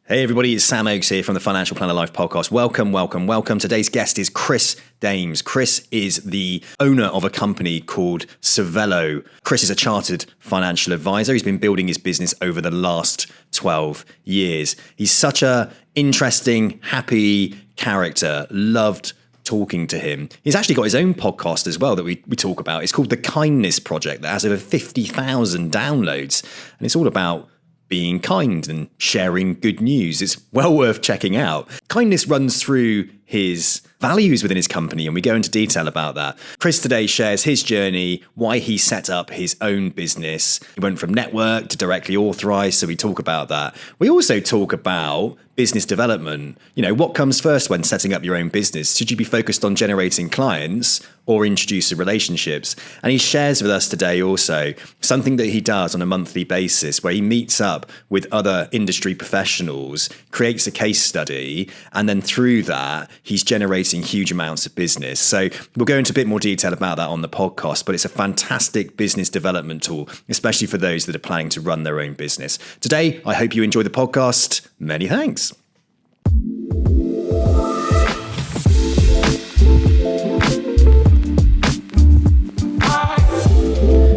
Hey everybody, it's Sam Oakes here from the Financial Planner Life podcast. Welcome. Today's guest is Chris Daems. Chris is the owner of a company called Cervello. Chris is a chartered financial advisor. He's been building his business over the last 12 years. He's such a interesting, happy character. Loved talking to him. He's actually got his own podcast as well that we talk about. It's called The Kindness Project that has over 50,000 downloads. And it's all about being kind and sharing good news. It's well worth checking out. Kindness runs through his values within his company, and we go into detail about that. Chris today shares his journey, why he set up his own business. He went from network to directly authorized, so we talk about that. We also talk about business development. You know, what comes first when setting up your own business? Should you be focused on generating clients or introducing relationships? And he shares with us today also something that he does on a monthly basis where he meets up with other industry professionals, creates a case study, and then through that, he's generating huge amounts of business. So we'll go into a bit more detail about that on the podcast, but it's a fantastic business development tool, especially for those that are planning to run their own business. Today, I hope you enjoy the podcast. Many thanks.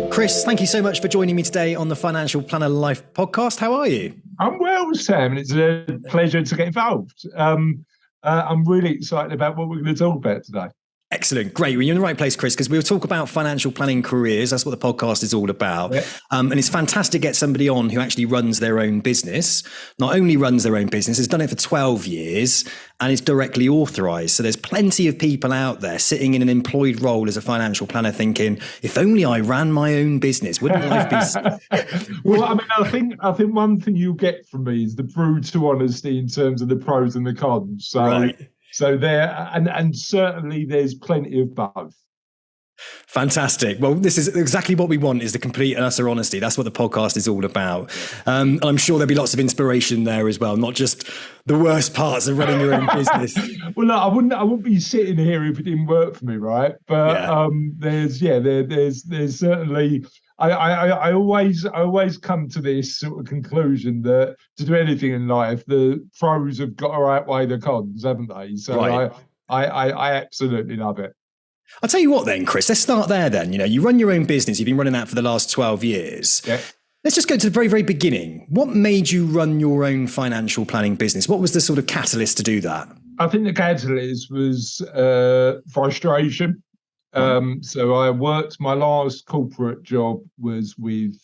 Chris, thank you so much for joining me today on the Financial Planner Life podcast. How are you? I'm well, Sam, and it's a pleasure to get involved. I'm really excited about what we're going to talk about today. Excellent. Great. Well, you're in the right place, Chris, because we'll talk about financial planning careers. That's what the podcast is all about. Yeah. And it's fantastic to get somebody on who actually runs their own business, not only runs their own business, has done it for 12 years and is directly authorized. So there's plenty of people out there sitting in an employed role as a financial planner thinking, if only I ran my own business, wouldn't life be... Well, I mean, I think one thing you'll get from me is the brutal honesty in terms of the pros and the cons. So, right. So there, and certainly there's plenty of both. Fantastic. Well, this is exactly what we want, is the complete and utter honesty. That's what the podcast is all about. I'm sure there'll be lots of inspiration there as well, not just the worst parts of running your own business. Well, look, I wouldn't be sitting here if it didn't work for me, right? But there's certainly. I always come to this sort of conclusion that to do anything in life, the pros have got to outweigh the cons, haven't they? So right. I absolutely love it. I'll tell you what then, Chris, let's start there then. You know, you run your own business. You've been running that for the last 12 years. Yeah. Let's just go to the very, very beginning. What made you run your own financial planning business? What was the sort of catalyst to do that? I think the catalyst was frustration. So I worked, my last corporate job was with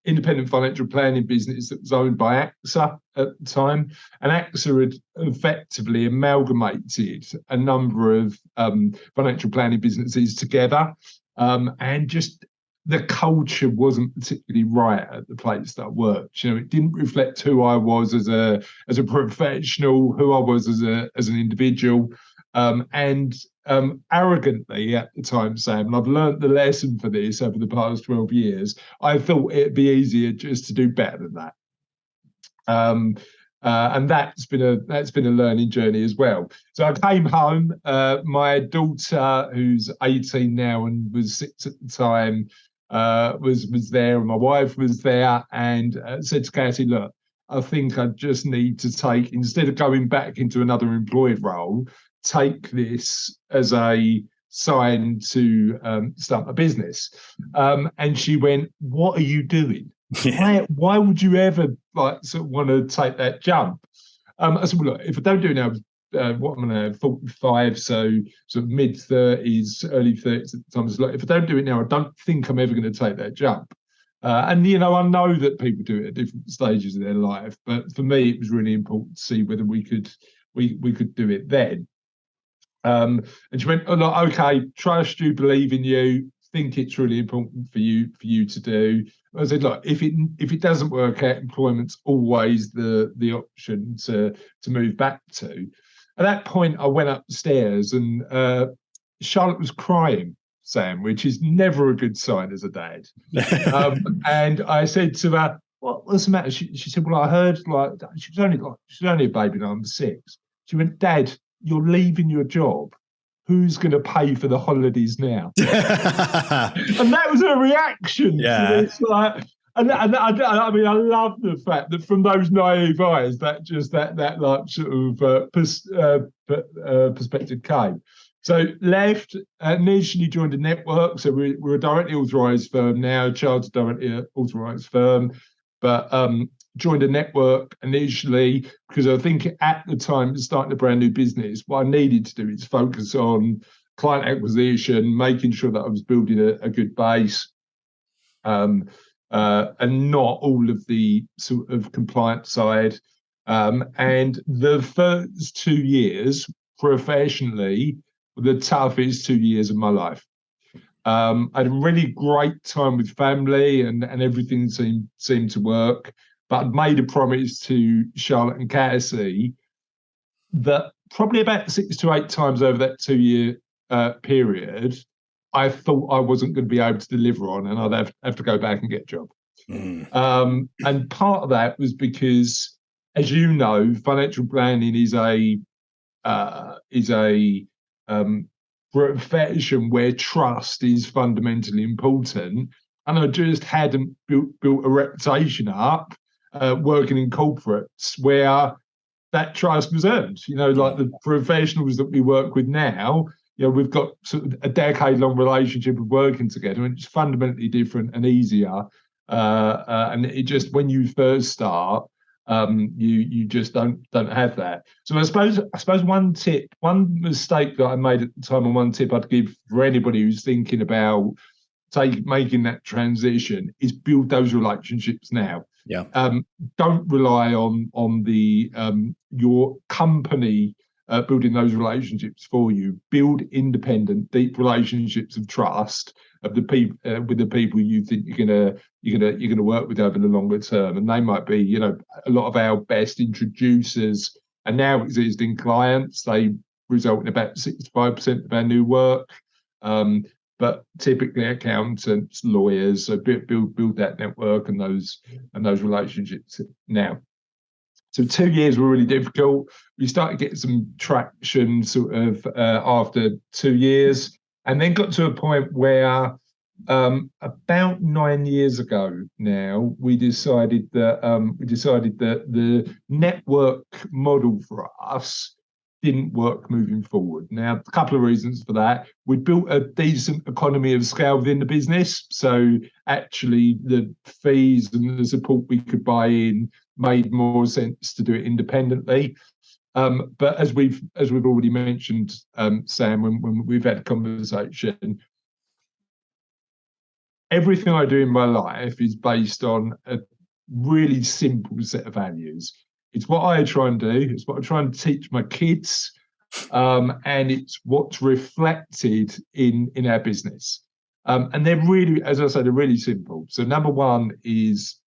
independent financial planning business that was owned by AXA at the time. And AXA had effectively amalgamated a number of financial planning businesses together. And just the culture wasn't particularly right at the place that I worked. You know, it didn't reflect who I was as a professional, who I was as an individual. Arrogantly at the time, Sam, and I've learned the lesson for this over the past 12 years, I thought it'd be easier just to do better than that. And that's been a learning journey as well. So I came home, my daughter, who's 18 now and was 6 at the time, was there, and my wife was there, and said to Katie, look, I think I just need to take, instead of going back into another employed role, take this as a sign to start a business. And she went, what are you doing? Why would you ever want to take that jump? I said, well, look, if I don't do it now, what am I now, 45, so sort of mid-30s, early 30s at the time. I said, look, if I don't do it now, I don't think I'm ever going to take that jump. And, you know, I know that people do it at different stages of their life, but for me, it was really important to see whether we could do it then. And she went, oh, look, okay, trust you, believe in you, think it's really important for you to do. I said, look, if it doesn't work out, employment's always the option to move back to. At that point, I went upstairs and Charlotte was crying, Sam, which is never a good sign as a dad. And I said to her, what's the matter? She said, well, I heard she was only a baby, and I'm 6. She went, Dad, you're leaving your job. Who's going to pay for the holidays now? And that was her reaction. Yeah. It's like, I mean, I love the fact that from those naive eyes, that like sort of perspective came. So left, initially joined a network. So we're a directly authorised firm now, chartered directly authorised firm, but joined a network initially because I think at the time starting a brand new business, what I needed to do is focus on client acquisition, making sure that I was building a good base. And not all of the sort of compliance side. And the first 2 years professionally were the toughest 2 years of my life. I had a really great time with family and everything seemed to work. But I'd made a promise to Charlotte and Cassie that probably about 6 to 8 times over that 2 year period, I thought I wasn't going to be able to deliver on, and I'd have to go back and get a job. And part of that was because, as you know, financial planning is a profession where trust is fundamentally important, and I just hadn't built a reputation up working in corporates where that trust was earned. Like the professionals that we work with now, we've got sort of a decade-long relationship of working together, and it's fundamentally different and easier. And it just, when you first start, you just don't have that. So I suppose one mistake that I made at the time, and one tip I'd give for anybody who's thinking about making that transition, is build those relationships now. Yeah. Don't rely on the your company building those relationships for you. Build independent, deep relationships of trust of the people with the people you think you're gonna work with over the longer term, and they might be, a lot of our best introducers and now existing clients. They result in about 65% of our new work, but typically accountants, lawyers. So build that network and those relationships now. So 2 years were really difficult. We started getting some traction sort of after 2 years, and then got to a point where about 9 years ago now, we decided that the network model for us didn't work moving forward. Now, a couple of reasons for that. We built a decent economy of scale within the business, so actually the fees and the support we could buy in made more sense to do it independently. But as we've already mentioned, Sam, when we've had a conversation, everything I do in my life is based on a really simple set of values. It's what I try and do. It's what I try and teach my kids, and it's what's reflected in our business. And they're really, as I say, they're really simple. So number one is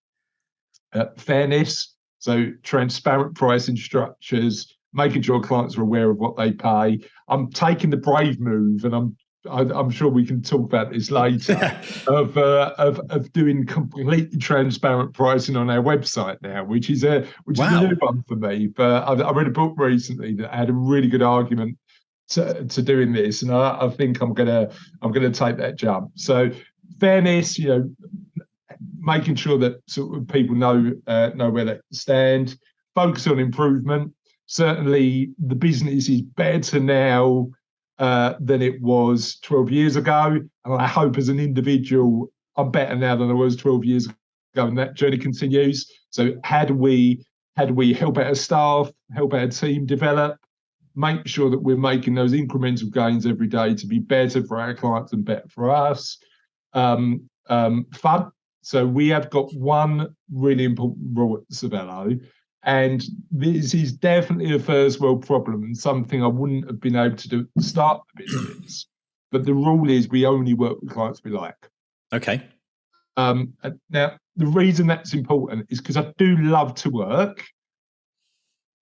fairness. So transparent pricing structures, making sure clients are aware of what they pay. I'm taking the brave move, and I'm sure we can talk about this later, of doing completely transparent pricing on our website now, which is a new one for me. But I read a book recently that had a really good argument to doing this, and I think I'm gonna take that jump. So fairness, making sure that sort of people know where they stand. Focus on improvement. Certainly, the business is better now than it was 12 years ago. And I hope as an individual, I'm better now than I was 12 years ago, and that journey continues. So how do we help our staff, help our team develop, make sure that we're making those incremental gains every day to be better for our clients and better for us? Fun. So we have got one really important rule at Cervello, and this is definitely a first world problem and something I wouldn't have been able to do at the start of the business. But the rule is we only work with clients we like. Okay. Now, the reason that's important is because I do love to work,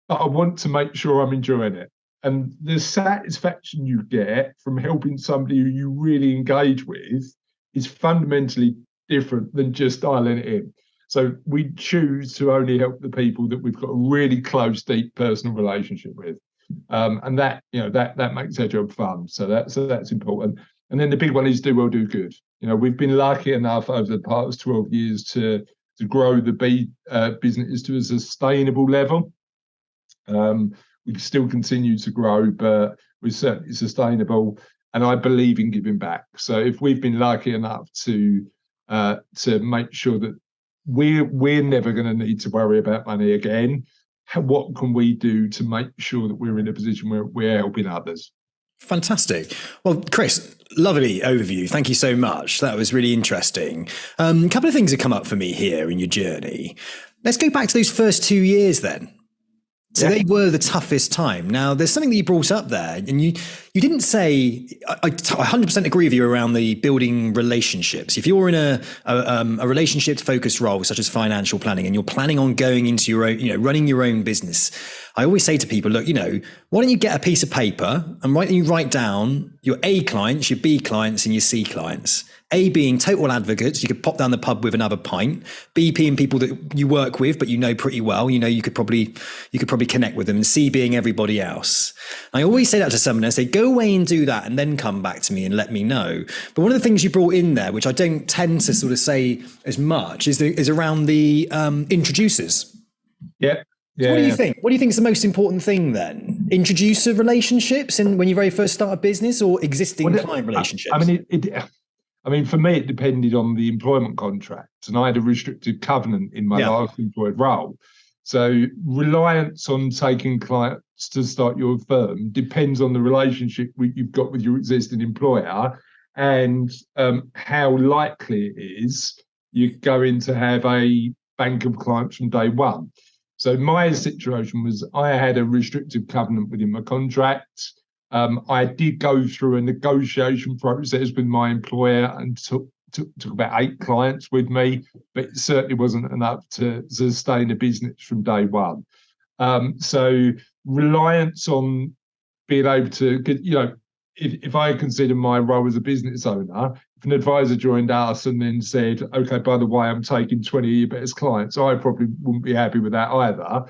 but I want to make sure I'm enjoying it. And the satisfaction you get from helping somebody who you really engage with is fundamentally different than just dialing it in. So we choose to only help the people that we've got a really close, deep personal relationship with, and that makes our job fun. So that's important. And then the big one is do well, do good. We've been lucky enough over the past 12 years to grow the business to a sustainable level. We can still continue to grow, but we're certainly sustainable. And I believe in giving back. So if we've been lucky enough to make sure that we're never going to need to worry about money again, what can we do to make sure that we're in a position where we're helping others? Fantastic. Well, Chris, lovely overview. Thank you so much. That was really interesting. A couple of things have come up for me here in your journey. Let's go back to those first 2 years then. So they were the toughest time. Now, there's something that you brought up there, and you didn't say. I 100% agree with you around the building relationships. If you're in a relationship-focused role, such as financial planning, and you're planning on going into your own, running your own business, I always say to people, look, why don't you get a piece of paper and write down your A clients, your B clients, and your C clients. A being total advocates, you could pop down the pub with another pint. B being people that you work with, but pretty well. You could probably connect with them. And C being everybody else. I always say that to someone. I say, go away and do that, and then come back to me and let me know. But one of the things you brought in there, which I don't tend to sort of say as much, is around the introducers. Yeah. So what do you think? What do you think is the most important thing then? Introducer relationships, and when you very first start a business, or existing client relationships? I mean, for me, it depended on the employment contract, and I had a restricted covenant in my last employed role. So reliance on taking clients to start your firm depends on the relationship you've got with your existing employer, and how likely it is you're going to have a bank of clients from day one. So my situation was I had a restrictive covenant within my contract. I did go through a negotiation process with my employer and took about 8 clients with me, but it certainly wasn't enough to sustain a business from day one. So reliance on being able to, if I consider my role as a business owner, if an advisor joined us and then said, okay, by the way, I'm taking 20 of your best clients, I probably wouldn't be happy with that either.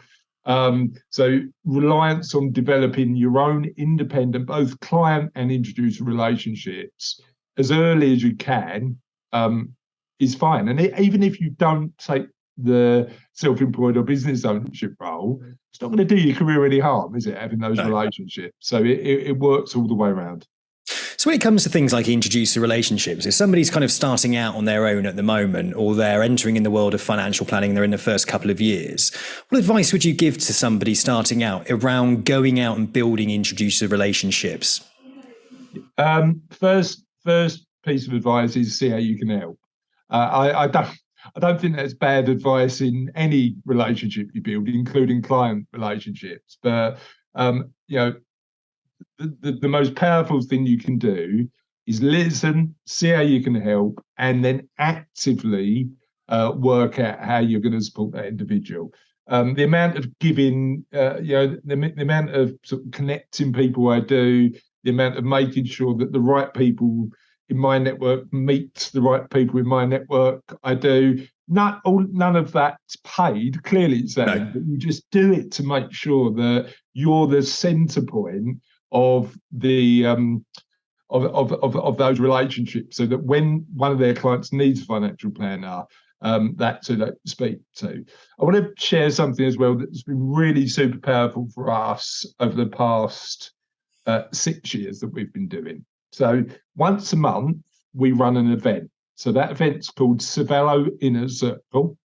So reliance on developing your own independent, both client and introducer relationships as early as you can is fine. And even if you don't take the self-employed or business ownership role, it's not going to do your career any harm, is it, having those relationships? So it works all the way around. So when it comes to things like introducer relationships, if somebody's kind of starting out on their own at the moment, or they're entering in the world of financial planning, they're in the first couple of years, what advice would you give to somebody starting out around going out and building introducer relationships? First piece of advice is see how you can help. I don't think that's bad advice in any relationship you build, including client relationships. But the most powerful thing you can do is listen, see how you can help, and then actively work out how you're going to support that individual. The amount of giving, the amount of sort of connecting people I do, the amount of making sure that the right people in my network meet the right people in my network I do. None of that's paid. Clearly, it's that, but you just do it to make sure that you're the centre point of the of those relationships, so that when one of their clients needs a financial planner, that's who they speak to. I want to share something as well that's been really super powerful for us over the past 6 years that we've been doing. So once a month, we run an event. So that event's called Cervello Inner Circle.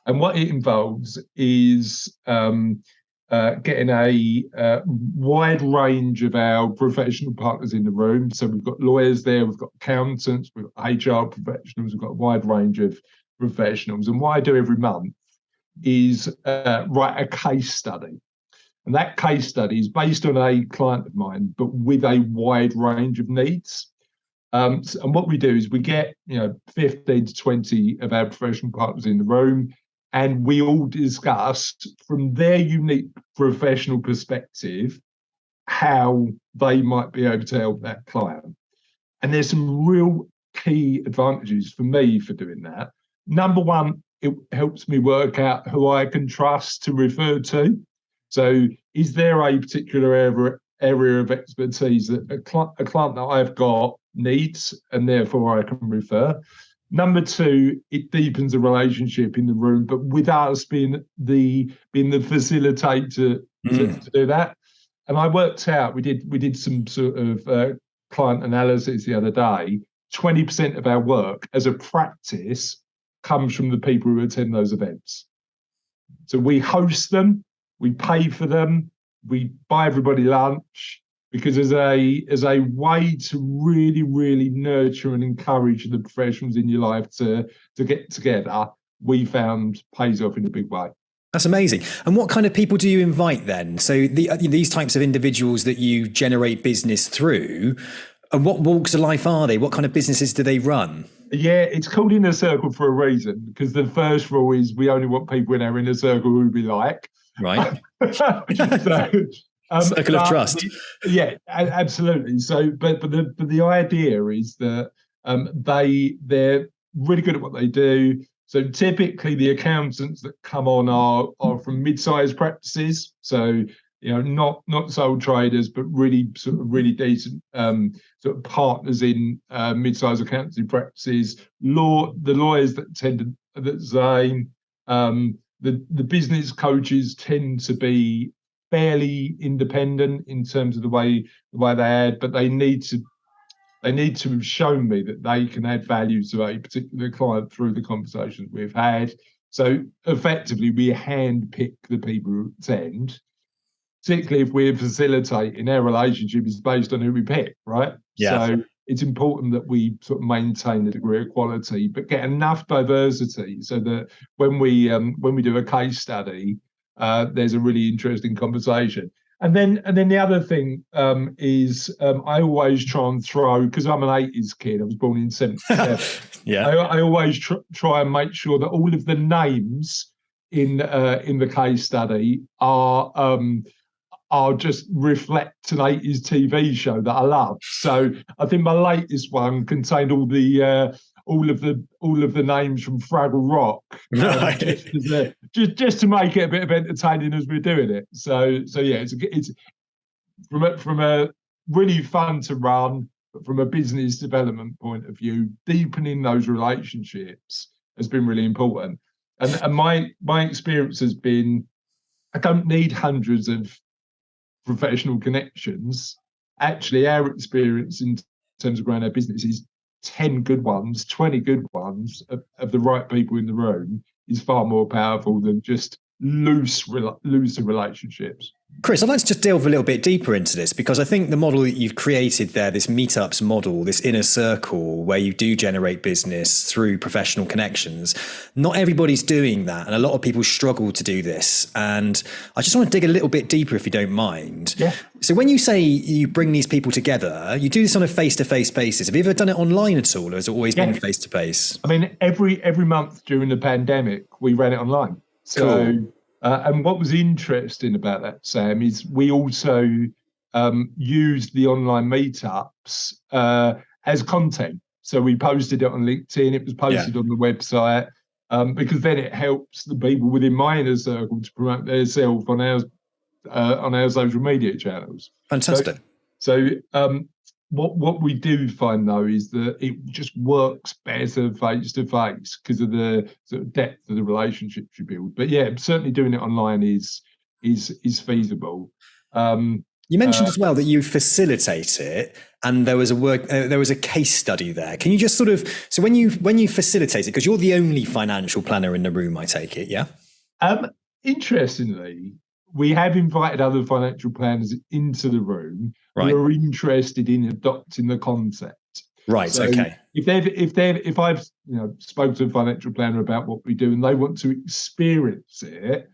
And what it involves is getting a wide range of our professional partners in the room. So we've got lawyers there, we've got accountants, we've got HR professionals, we've got a wide range of professionals. And what I do every month is write a case study. And that case study is based on a client of mine, but with a wide range of needs. And what we do is we get 15 to 20 of our professional partners in the room, and we all discuss from their unique professional perspective how they might be able to help that client. And there's some real key advantages for me for doing that. Number one, it helps me work out who I can trust to refer to. So is there a particular area of expertise that a client that I've got needs, and therefore I can refer? Number two, it deepens the relationship in the room, but with us being the facilitator to do that. And I worked out, we did some sort of client analysis the other day. 20% of our work as a practice comes from the people who attend those events. So we host them, we pay for them, we buy everybody lunch, because as a way to really, really nurture and encourage the professionals in your life to get together, we found pays off in a big way. That's amazing. And what kind of people do you invite then? So these types of individuals that you generate business through, and what walks of life are they? What kind of businesses do they run? Yeah, it's called Inner Circle for a reason, because the first rule is we only want people in our inner circle who we like. Right. Circle of trust. Yeah, absolutely. So, but the idea is that they're really good at what they do. So typically the accountants that come on are from mid-sized practices. So, not sole traders, but really decent sort of partners in mid-sized accountancy practices. The lawyers that tend the same. The business coaches tend to be fairly independent in terms of the way they add, but they need to have shown me that they can add value to a particular client through the conversations we've had. So effectively, we handpick the people who attend, particularly if we're facilitating. Our relationship is based on who we pick, right? Yeah. So it's important that we sort of maintain a degree of quality, but get enough diversity so that when we do a case study, there's a really interesting conversation. And then the other thing is I always try and throw, because I'm an 80s kid, I was born in 77. Yeah. I always try and make sure that all of the names in the case study are just reflect an 80s TV show that I love. So I think my latest one contained all of the names from Fraggle Rock, just to make it a bit of entertaining as we're doing it. So yeah, it's from a really fun to run, but from a business development point of view, deepening those relationships has been really important. And my experience has been, I don't need hundreds of professional connections. Actually, our experience in terms of growing our business is 10 good ones, 20 good ones of the right people in the room is far more powerful than just looser relationships. Chris, I'd like to just delve a little bit deeper into this, because I think the model that you've created there, this meetups model, this inner circle where you do generate business through professional connections, not everybody's doing that. And a lot of people struggle to do this. And I just want to dig a little bit deeper, if you don't mind. Yeah. So when you say you bring these people together, you do this on a face-to-face basis. Have you ever done it online at all, or has it always been face-to-face? I mean, every month during the pandemic, we ran it online. So, cool. And what was interesting about that, Sam, is we also used the online meetups as content. So we posted it on LinkedIn, it was posted on the website, because then it helps the people within my inner circle to promote themselves on our social media channels. Fantastic. So what we do find, though, is that it just works better face to face because of the sort of depth of the relationships you build. But yeah, certainly doing it online is feasible. You mentioned as well that you facilitate it, and there was a case study there. Can you just sort of, so when you facilitate it, because you're the only financial planner in the room, I take it, yeah? Interestingly, we have invited other financial planners into the room who are interested in adopting the concept. Right. So okay. If I've spoken to a financial planner about what we do and they want to experience it,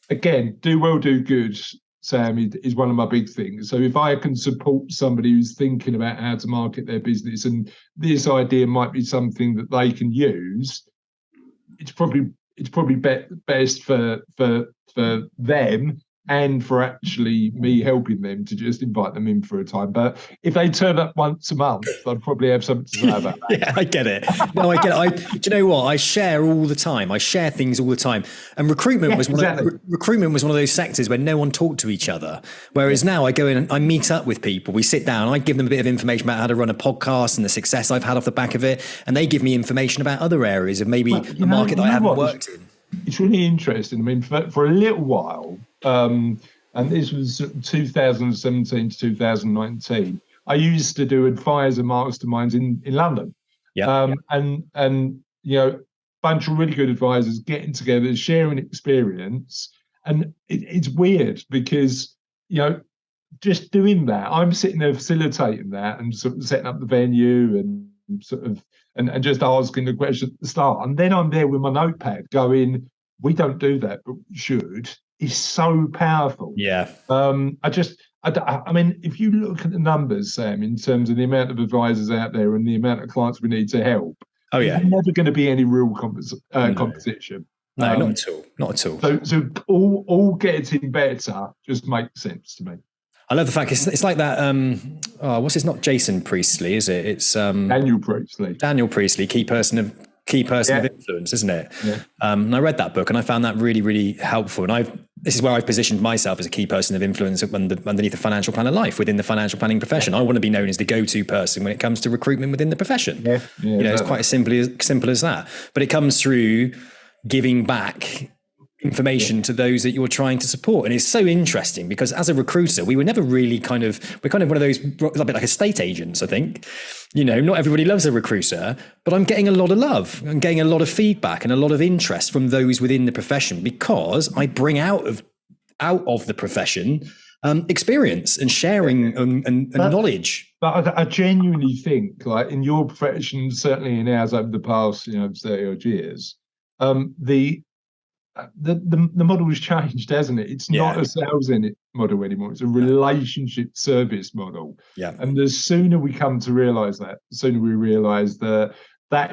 again, do well, do good, Sam, is one of my big things. So if I can support somebody who's thinking about how to market their business and this idea might be something that they can use, it's probably best for them and for actually me helping them to just invite them in for a time. But if they turn up once a month, I'd probably have something to say about that. Yeah, I get it. No, I get it. Do you know what? I share all the time. I share things all the time. And recruitment was recruitment was one of those sectors where no one talked to each other. Whereas now I go in and I meet up with people. We sit down. I give them a bit of information about how to run a podcast and the success I've had off the back of it, and they give me information about other areas of maybe the market that I haven't worked in. It's really interesting. I mean, for a little while, and this was 2017 to 2019, I used to do advisor masterminds in London. And bunch of really good advisors getting together, sharing experience. And it's weird because, just doing that, I'm sitting there facilitating that and sort of setting up the venue and sort of and just asking the question at the start. And then I'm there with my notepad going, we don't do that, but we should. It's so powerful. Yeah. I mean, if you look at the numbers, Sam, in terms of the amount of advisors out there and the amount of clients we need to help, there's never going to be any real competition. No, not at all. Not at all. So all getting better just makes sense to me. I love the fact it's like that. It's not Jason Priestley, is it? It's Daniel Priestley. Daniel Priestley, key person of influence, isn't it? Yeah. And I read that book and I found that really, really helpful. And this is where I've positioned myself as a key person of influence underneath the financial planner life, within the financial planning profession. I want to be known as the go-to person when it comes to recruitment within the profession. It's quite as simple as that. But it comes through giving back information to those that you're trying to support. And it's so interesting because as a recruiter, we were never really we're kind of one of those, a bit like estate agents, I think. Not everybody loves a recruiter, but I'm getting a lot of love. I'm getting a lot of feedback and a lot of interest from those within the profession because I bring out of the profession experience and sharing and knowledge. But I genuinely think, like in your profession, certainly in ours over the past 30 odd years, the model has changed, hasn't it? It's not a sales model anymore. It's a relationship service model. Yeah. And the sooner we come to realise that, the sooner we realise that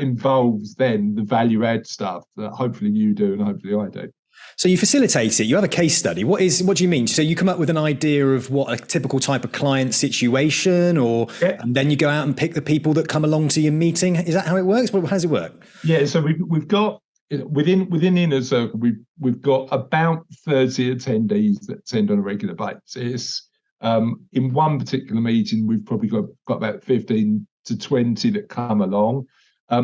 involves then the value add stuff that hopefully you do and hopefully I do. So you facilitate it. You have a case study. What do you mean? So you come up with an idea of what a typical type of client situation, and then you go out and pick the people that come along to your meeting. Is that how it works? How does it work? Yeah. So we've got. Within Inner Circle, we've got about 30 attendees that attend on a regular basis. In one particular meeting, we've probably got about 15 to 20 that come along. We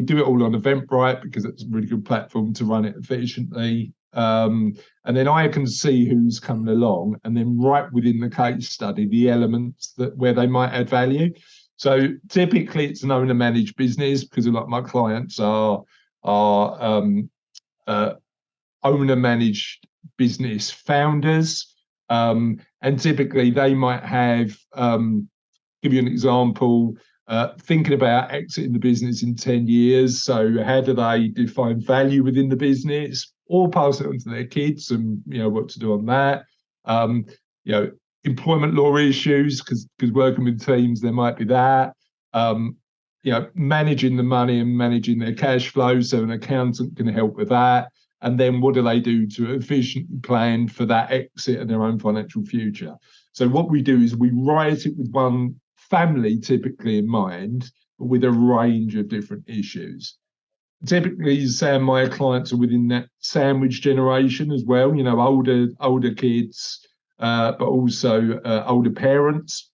do it all on Eventbrite because it's a really good platform to run it efficiently. And then I can see who's coming along, and then right within the case study, the elements where they might add value. So typically it's an owner managed business because a lot of my clients are owner managed business founders. And typically they might have, give you an example, thinking about exiting the business in 10 years. So how do they define value within the business or pass it on to their kids and, what to do on that? Employment law issues, because working with teams, there might be that. Managing the money and managing their cash flow, so an accountant can help with that. And then what do they do to efficiently plan for that exit and their own financial future? So what we do is we write it with one family typically in mind, but with a range of different issues. Typically, Sam, my clients are within that sandwich generation as well, older kids, but also older parents.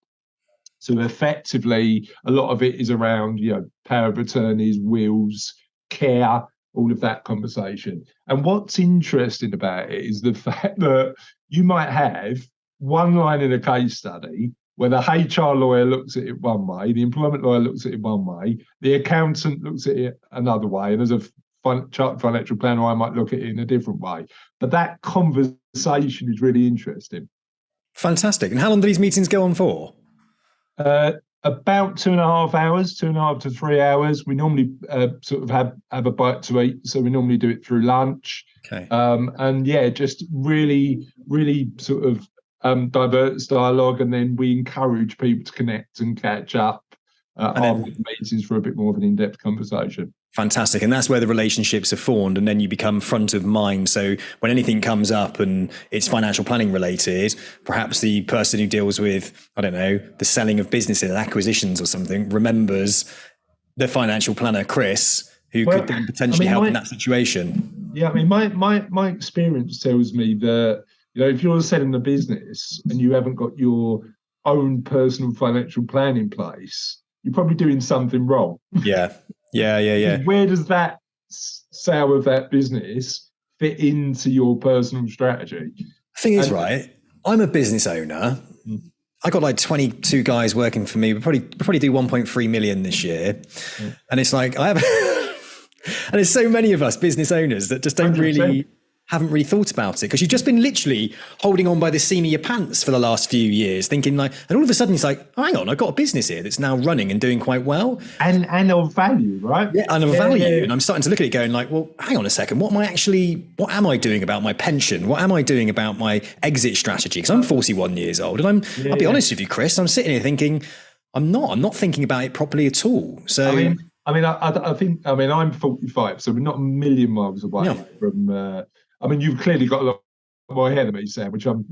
So effectively, a lot of it is around, power of attorneys, wills, care, all of that conversation. And what's interesting about it is the fact that you might have one line in a case study where the HR lawyer looks at it one way, the employment lawyer looks at it one way, the accountant looks at it another way, and as a financial planner, I might look at it in a different way. But that conversation is really interesting. Fantastic. And how long do these meetings go on for? About 2.5 hours, 2.5 to 3 hours. We normally sort of have a bite to eat, so we normally do it through lunch. Okay. Just really, really sort of diverts dialogue, and then we encourage people to connect and catch up after the meetings for a bit more of an in-depth conversation. Fantastic. And that's where the relationships are formed, and then you become front of mind. So when anything comes up and it's financial planning related, perhaps the person who deals with, I don't know, the selling of businesses and acquisitions or something remembers the financial planner, Chris, who could then potentially help in that situation. Yeah, I mean, my experience tells me that, if you're selling a business and you haven't got your own personal financial plan in place, you're probably doing something wrong. Yeah. Where does that sale of that business fit into your personal strategy? Thing is, right, I'm a business owner. I got like 22 guys working for me. We probably do 1.3 million this year. And it's like, and there's so many of us business owners that just haven't really thought about it, because you've just been literally holding on by the seam of your pants for the last few years, thinking like, and all of a sudden it's like, oh, hang on, I've got a business here that's now running and doing quite well. And of value, right? Yeah, and of value. Yeah. And I'm starting to look at it going like, well, hang on a second, what am I doing about my pension? What am I doing about my exit strategy? Because I'm 41 years old, and I'll be honest with you, Chris, I'm sitting here thinking, I'm not thinking about it properly at all. So I think I'm 45, so we're not a million miles away from. You've clearly got a lot more hair than me, Sam, which I'm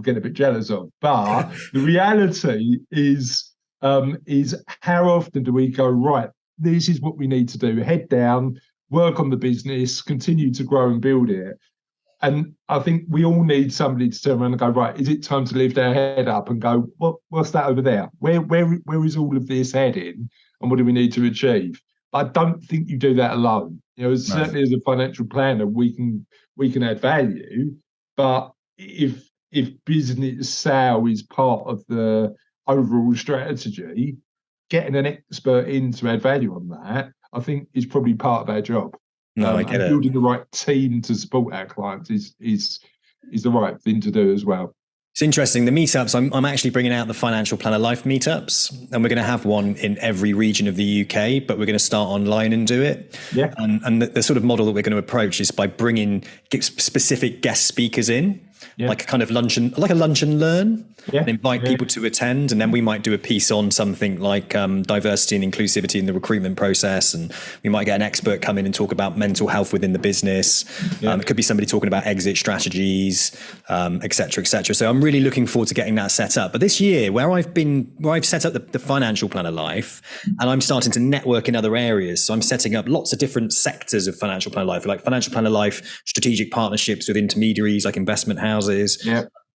getting a bit jealous of. But the reality is how often do we go, right, this is what we need to do, head down, work on the business, continue to grow and build it. And I think we all need somebody to turn around and go, right, is it time to lift our head up and go, what's that over there? Where is all of this heading, and what do we need to achieve? I don't think you do that alone. Certainly as a financial planner, we can add value, but if business sale is part of the overall strategy, getting an expert in to add value on that, I think, is probably part of our job. I get it. Building the right team to support our clients is the right thing to do as well. It's interesting. The meetups, I'm actually bringing out the Financial Planner Life meetups, and we're going to have one in every region of the UK, but we're going to start online and do it. Yeah. And the sort of model that we're going to approach is by bringing specific guest speakers in, like a kind of lunch and learn, and invite people to attend. And then we might do a piece on something like diversity and inclusivity in the recruitment process. And we might get an expert come in and talk about mental health within the business. It could be somebody talking about exit strategies, et cetera, et cetera. So I'm really looking forward to getting that set up. But this year, where I've set up the Financial Planner Life, and I'm starting to network in other areas. So I'm setting up lots of different sectors of Financial Planner Life, like Financial Planner Life, strategic partnerships with intermediaries like investment houses,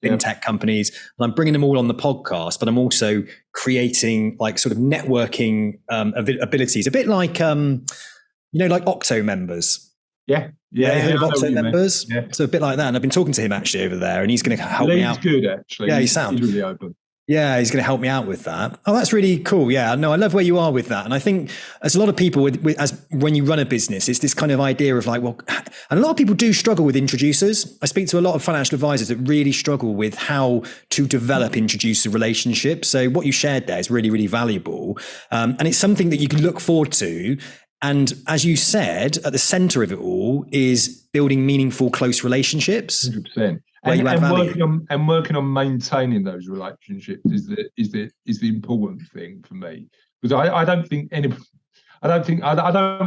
fintech companies, and I'm bringing them all on the podcast. But I'm also creating like sort of networking abilities, a bit like like Octo members. Yeah, heard of Octo members. Yeah. So a bit like that. And I've been talking to him actually over there, and he's going to help me out. He's good, actually. Yeah, he's really open. Yeah, he's going to help me out with that. Oh, that's really cool. Yeah, no, I love where you are with that. And I think as a lot of people, as when you run a business, it's this kind of idea of like, well, and a lot of people do struggle with introducers. I speak to a lot of financial advisors that really struggle with how to develop introducer relationships. So what you shared there is really, really valuable. And it's something that you can look forward to. And as you said, at the center of it all is building meaningful, close relationships. 100%. And working on maintaining those relationships is the important thing for me, because I don't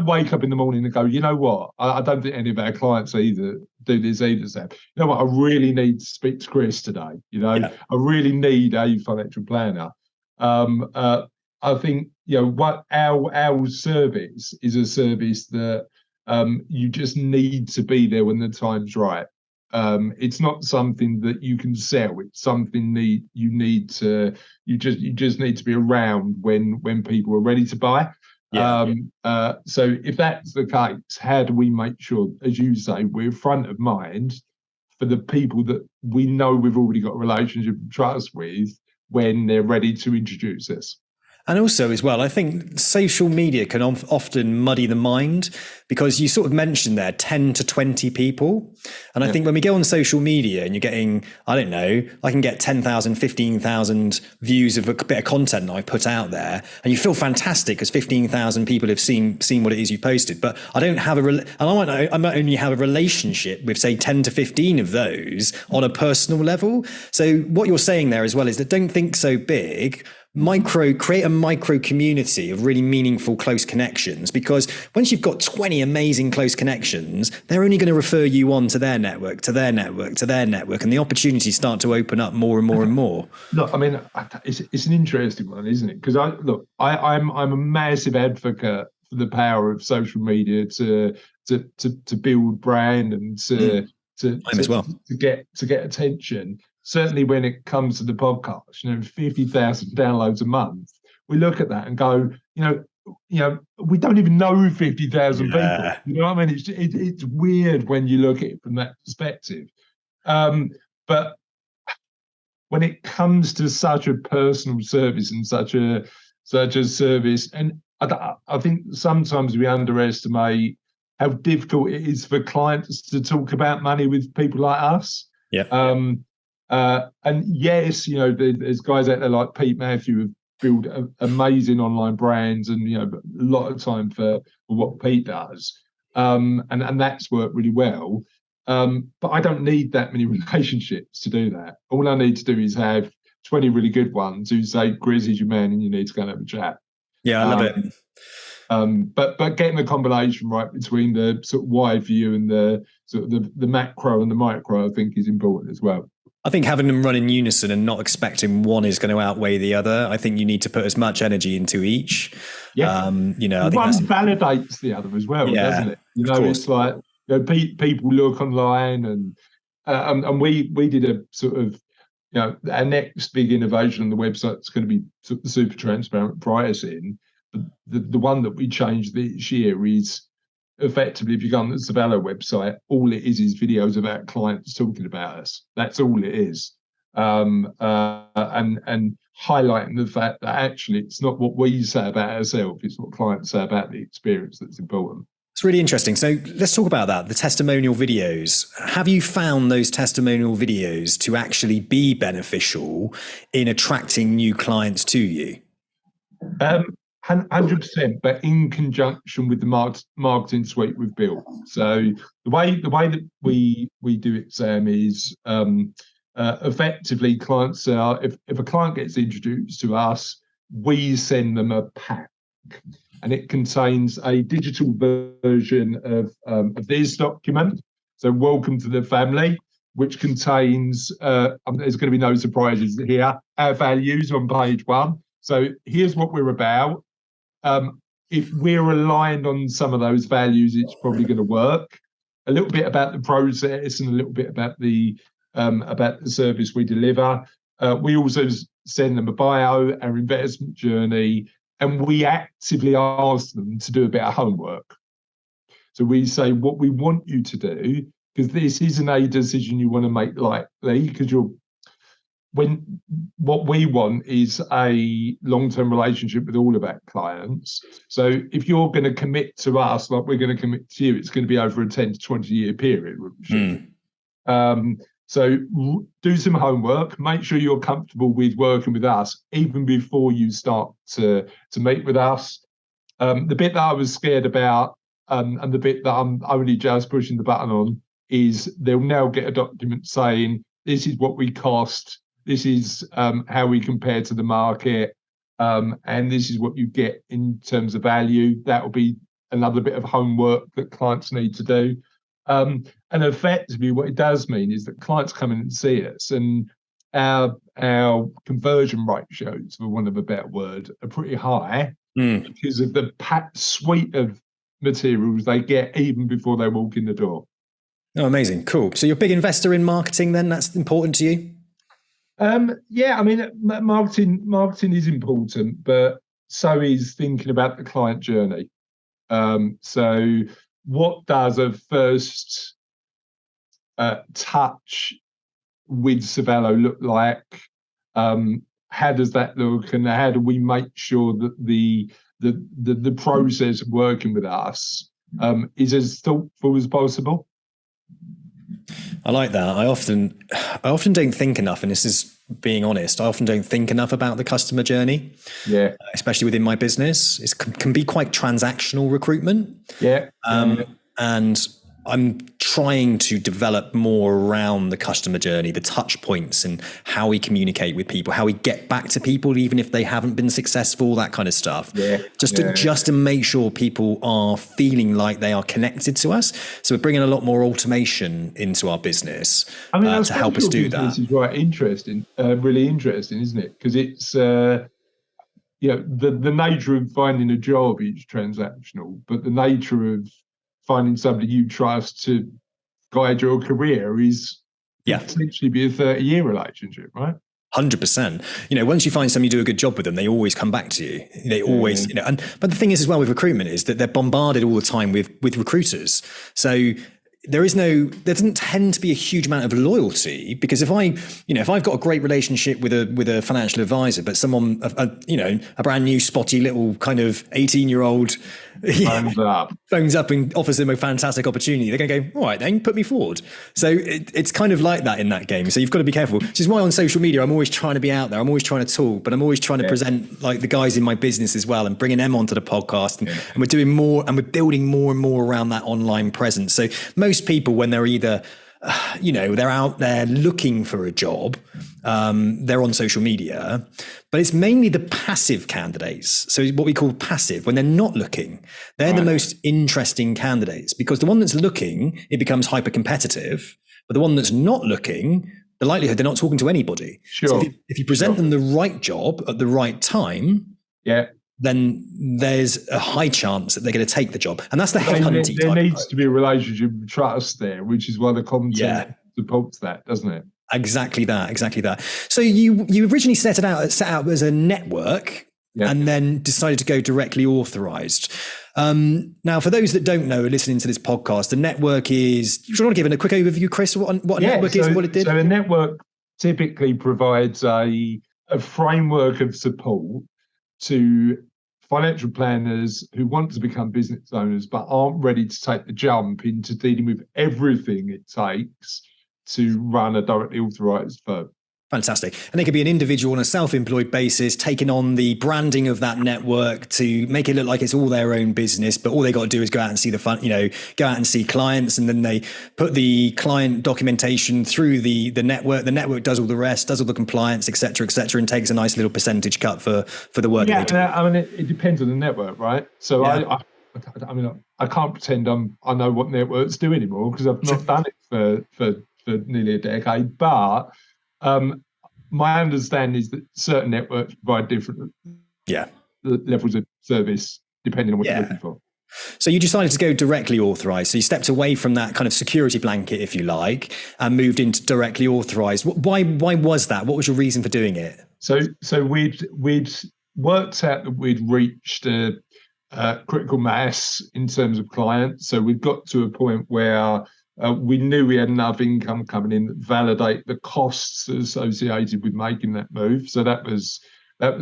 wake up in the morning and go, you know what, I don't think any of our clients either do this either, Sam. You know what, I really need to speak to Chris today. I really need a financial planner. I think what our service is a service that you just need to be there when the time's right. It's not something that you can sell. It's something you just need to be around when people are ready to buy. So if that's the case, how do we make sure, as you say, we're front of mind for the people that we know we've already got a relationship and trust with when they're ready to introduce us? And also as well, I think social media can often muddy the mind, because you sort of mentioned there 10 to 20 people. And I think when we go on social media and you're getting, I don't know, I can get 10,000, 15,000 views of a bit of content that I put out there, and you feel fantastic because 15,000 people have seen what it is you posted. But I don't have I might only have a relationship with say 10 to 15 of those on a personal level. So what you're saying there as well is that don't think so big, create a micro community of really meaningful close connections, because once you've got 20 amazing close connections, they're only going to refer you on to their network, to their network, to their network, and the opportunities start to open up more and more and more. Look, I mean, it's an interesting one, isn't it? Because I'm a massive advocate for the power of social media to build brand and to get attention. Certainly when it comes to the podcast, 50,000 downloads a month, we look at that and go, we don't even know 50,000 people. You know what I mean? It's weird when you look at it from that perspective. But when it comes to such a personal service and such a service, and I think sometimes we underestimate how difficult it is for clients to talk about money with people like us. Yeah. And yes, there's guys out there like Pete Matthew who build amazing online brands, and a lot of time for what Pete does, and that's worked really well. But I don't need that many relationships to do that. All I need to do is have 20 really good ones who say, Grizz is your man and you need to go and have a chat. Yeah, I love it. But getting the combination right between the sort of wide view and the sort of the macro and the micro, I think, is important as well. I think having them run in unison and not expecting one is going to outweigh the other. I think you need to put as much energy into each. Yeah. I think one validates the other as well, doesn't it? It's like people look online and we did a sort of our next big innovation on the website is going to be super transparent pricing. The one that we changed this year is effectively, if you go on the Cervello website, all it is videos about clients talking about us. That's all it is. And highlighting the fact that actually it's not what we say about ourselves, it's what clients say about the experience that's important. It's really interesting. So let's talk about that, the testimonial videos. Have you found those testimonial videos to actually be beneficial in attracting new clients to you? 100%, but in conjunction with the marketing suite we've built. So the way that we do it, Sam, is effectively clients are, if a client gets introduced to us, we send them a pack, and it contains a digital version of this document. So welcome to the family, which contains there's going to be no surprises here. Our values on page 1. So here's what we're about. If we're aligned on some of those values, it's probably going to work. A little bit about the process and a little bit about the service we deliver. We also send them a bio, our investment journey, and we actively ask them to do a bit of homework. So we say what we want you to do, because this isn't a decision you want to make lightly, because what we want is a long-term relationship with all of our clients. So if you're going to commit to us like we're going to commit to you, it's going to be over a 10 to 20 year period. So do some homework, make sure you're comfortable with working with us even before you start to meet with us. The bit that I was scared about and the bit that I'm only just pushing the button on is they'll now get a document saying this is what we cost, this is how we compare to the market, and this is what you get in terms of value. That will be another bit of homework that clients need to do. And effectively, what it does mean is that clients come in and see us, and our conversion ratios, for want of a better word, are pretty high because of the suite of materials they get even before they walk in the door. Oh, amazing. Cool. So you're a big investor in marketing then? That's important to you? Yeah, I mean, marketing is important, but so is thinking about the client journey. So what does a first touch with Cervello look like? How does that look, and how do we make sure that the process of working with us is as thoughtful as possible? I like that. I often don't think enough, and this is being honest, I often don't think enough about the customer journey. Yeah. Especially within my business. It can be quite transactional recruitment. Yeah. And I'm trying to develop more around the customer journey, the touch points, and how we communicate with people, how we get back to people, even if they haven't been successful, that kind of stuff. Just to make sure people are feeling like they are connected to us. So we're bringing a lot more automation into our business to help us do that. This is right interesting, really interesting, isn't it? Because it's the nature of finding a job is transactional, but the nature of finding somebody you trust to guide your career is potentially be a 30-year relationship, right? 100%. Once you find somebody, you do a good job with them, they always come back to you. They always, but the thing is as well with recruitment is that they're bombarded all the time with recruiters. So there doesn't tend to be a huge amount of loyalty, because if I've got a great relationship with a financial advisor, but someone, a brand new spotty little kind of 18-year-old phones up and offers them a fantastic opportunity, they're going to go, all right, then put me forward. So it's kind of like that in that game. So you've got to be careful, which is why on social media, I'm always trying to be out there. I'm always trying to talk, but I'm always trying to present like the guys in my business as well and bringing them onto the podcast. And we're doing more and we're building more and more around that online presence. So most people, when they're either they're out there looking for a job, they're on social media, but it's mainly the passive candidates. So what we call passive, when they're not looking, they're the most interesting candidates, because the one that's looking, it becomes hyper competitive, but the one that's not looking, the likelihood they're not talking to anybody. So if you present them the right job at the right time, then there's a high chance that they're going to take the job. And that's the headhunting. There needs to be a relationship of trust there, which is why the content supports that, doesn't it? Exactly that. So you originally set out as a network and then decided to go directly authorized. Now, for those that don't know, listening to this podcast, the network is, do you want to give a quick overview, Chris, what a network is and what it did? So a network typically provides a framework of support to financial planners who want to become business owners but aren't ready to take the jump into dealing with everything it takes to run a directly authorised firm. Fantastic. And they could be an individual on a self-employed basis, taking on the branding of that network to make it look like it's all their own business, but all they got to do is go out and see go out and see clients, and then they put the client documentation through the network. The network does all the rest, does all the compliance, et cetera, and takes a nice little percentage cut for the work that they do. I mean, it depends on the network, right? So I can't pretend I know what networks do anymore, because I've not done it for nearly a decade, but my understanding is that certain networks provide different levels of service depending on what you're looking for. So you decided to go directly authorized. So you stepped away from that kind of security blanket, if you like, and moved into directly authorized. Why was that? What was your reason for doing it? So we'd worked out that we'd reached a critical mass in terms of clients. So we'd got to a point where we knew we had enough income coming in that validate the costs associated with making that move. So that was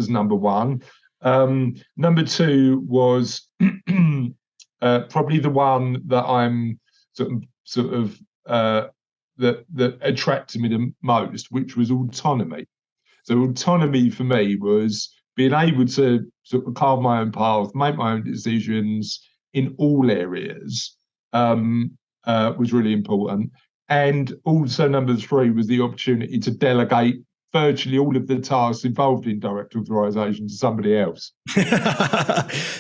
number one. Number two was probably the one that I'm that attracted me the most, which was autonomy. So autonomy for me was being able to sort of carve my own path, make my own decisions in all areas. Was really important. And also number three was the opportunity to delegate virtually all of the tasks involved in direct authorization to somebody else.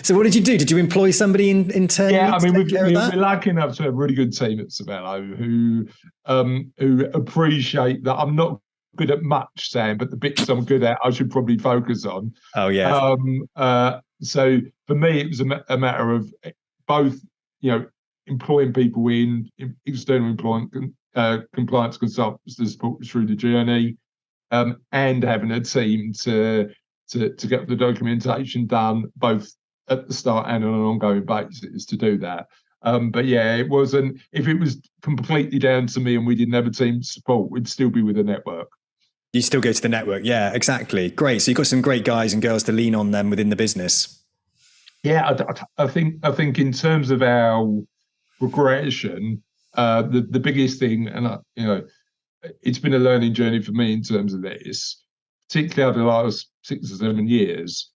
So what did you do? Did you employ somebody internally? Yeah, I mean, we're lucky enough to have a really good team at Cervello who appreciate that I'm not good at much, Sam, but the bits I'm good at, I should probably focus on. Oh, yeah. So for me, it was a matter of both, employing people in external employment, compliance consultants to support us through the journey, and having a team to get the documentation done both at the start and on an ongoing basis to do that. But yeah, it wasn't. If it was completely down to me and we didn't have a team support, we'd still be with a network. You still go to the network, yeah, exactly. Great. So you've got some great guys and girls to lean on them within the business. Yeah, I think in terms of our progression, the biggest thing, and it's been a learning journey for me in terms of this, particularly over the last 6 or 7 years,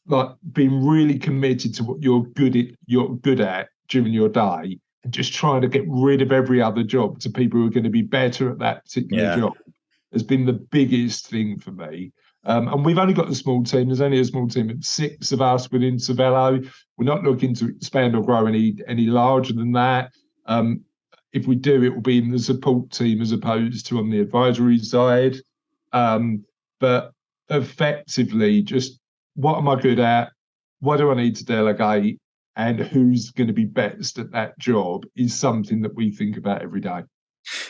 like being really committed to what you're good at during your day, just trying to get rid of every other job to people who are going to be better at that particular job has been the biggest thing for me. And we've only got a small team. There's only a small team of 6 of us within Cervello. We're not looking to expand or grow any larger than that. If we do, it will be in the support team as opposed to on the advisory side. But effectively, just what am I good at? What do I need to delegate? And who's going to be best at that job is something that we think about every day.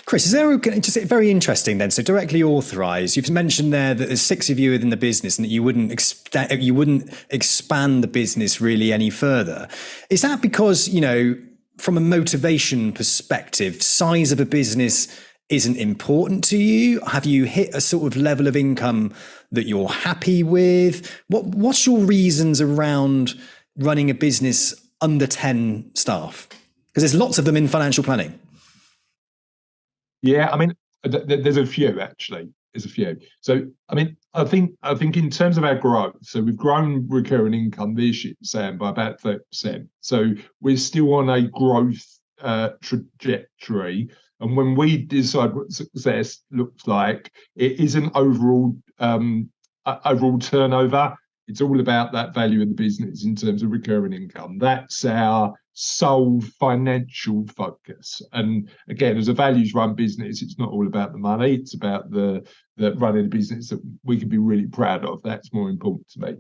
Chris, is there just very interesting then? So directly authorised, you've mentioned there that there's 6 of you within the business, and that you wouldn't expand the business really any further. Is that because, from a motivation perspective, size of a business isn't important to you? Have you hit a sort of level of income that you're happy with? What's your reasons around running a business under 10 staff? Because there's lots of them in financial planning. Yeah, I mean, there's a few actually. There's a few. So, I mean, I think in terms of our growth, so we've grown recurring income this year, Sam, by about 30%. So we're still on a growth trajectory. And when we decide what success looks like, it isn't overall turnover. It's all about that value of the business in terms of recurring income. That's our sole financial focus. And again, as a values-run business, it's not all about the money. It's about the running a business that we can be really proud of. That's more important to me.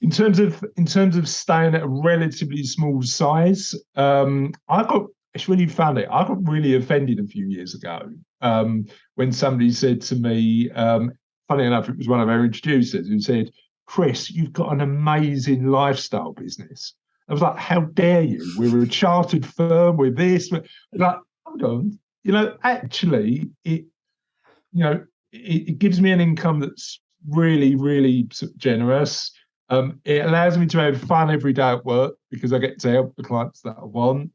In terms of staying at a relatively small size, it's really funny. I got really offended a few years ago when somebody said to me, funny enough, it was one of our introducers who said, "Chris, you've got an amazing lifestyle business." I was like, "How dare you? We're a chartered firm. We're this." We're like, hold on. Actually, it gives me an income that's really, really generous. It allows me to have fun every day at work because I get to help the clients that I want.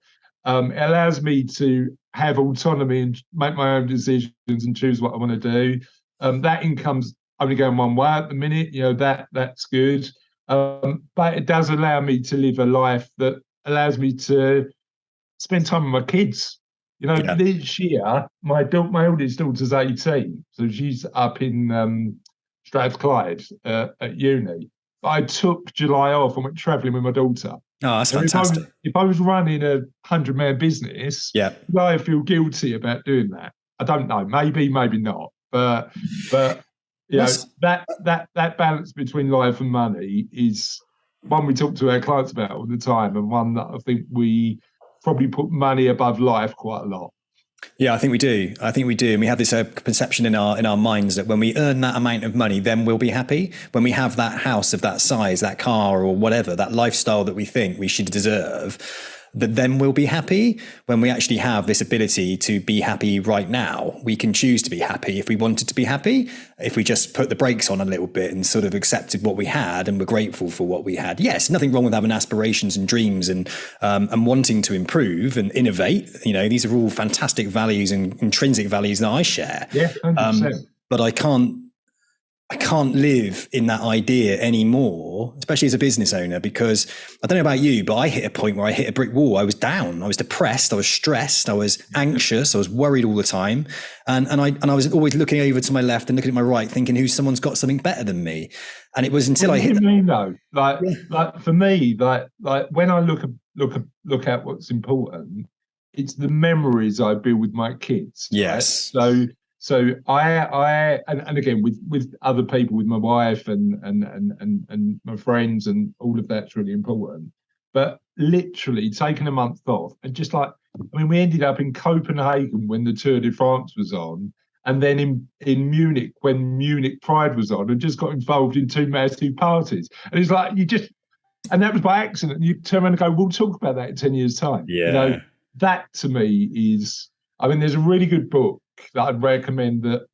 It allows me to have autonomy and make my own decisions and choose what I want to do. That income's only going one way at the minute. That's good. But it does allow me to live a life that allows me to spend time with my kids. This year, my oldest daughter's 18, so she's up in Strathclyde at uni. But I took July off and went travelling with my daughter. Oh, that's fantastic. If I was running a 100-man business, would I feel guilty about doing that? I don't know. Maybe not. But that balance between life and money is one we talk to our clients about all the time, and one that I think we probably put money above life quite a lot. Yeah, I think we do. And we have this perception in our minds that when we earn that amount of money, then we'll be happy. When we have that house of that size, that car or whatever, that lifestyle that we think we should deserve, that then we'll be happy. When we actually have this ability to be happy right now, we can choose to be happy if we wanted to be happy. If we just put the brakes on a little bit and sort of accepted what we had and were grateful for what we had. Yes, nothing wrong with having aspirations and dreams and wanting to improve and innovate. These are all fantastic values and intrinsic values that I share. Yeah, 100%. But I can't live in that idea anymore, especially as a business owner, because I don't know about you, but I hit a point where I hit a brick wall. I was down, I was depressed, I was stressed, I was anxious, I was worried all the time. And I was always looking over to my left and looking at my right, thinking someone's got something better than me. And it was until I hit. What do you mean though? Like for me, like when I look at what's important, it's the memories I build with my kids. Yes. Right? So I and again with other people, with my wife and my friends, and all of that's really important. But literally taking a month off and just we ended up in Copenhagen when the Tour de France was on, and then in Munich when Munich Pride was on, and just got involved in 2 massive parties. And it's like and that was by accident. You turn around and go, we'll talk about that in 10 years' time. Yeah. That to me is, there's a really good book that I'd recommend that,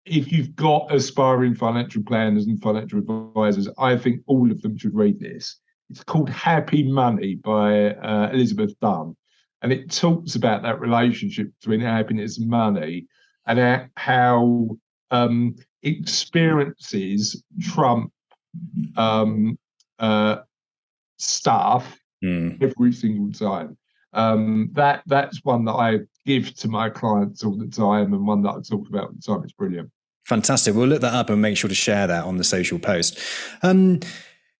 if you've got aspiring financial planners and financial advisors, I think all of them should read this. It's called Happy Money by Elizabeth Dunn. And it talks about that relationship between happiness and money, and how experiences trump stuff every single time. That's one that I give to my clients all the time, and one that I talk about all the time. It's brilliant. Fantastic. We'll look that up and make sure to share that on the social post.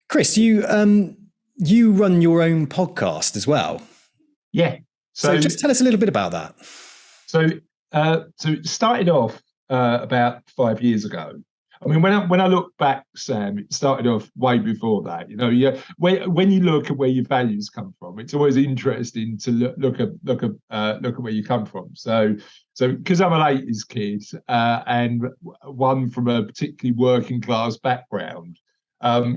Chris, you run your own podcast as well. Yeah. So just tell us a little bit about that. So it started off about 5 years ago. I mean, when I look back, Sam, it started off way before that. When you look at where your values come from, it's always interesting to look at where you come from. So because I'm an 80s kid and one from a particularly working class background,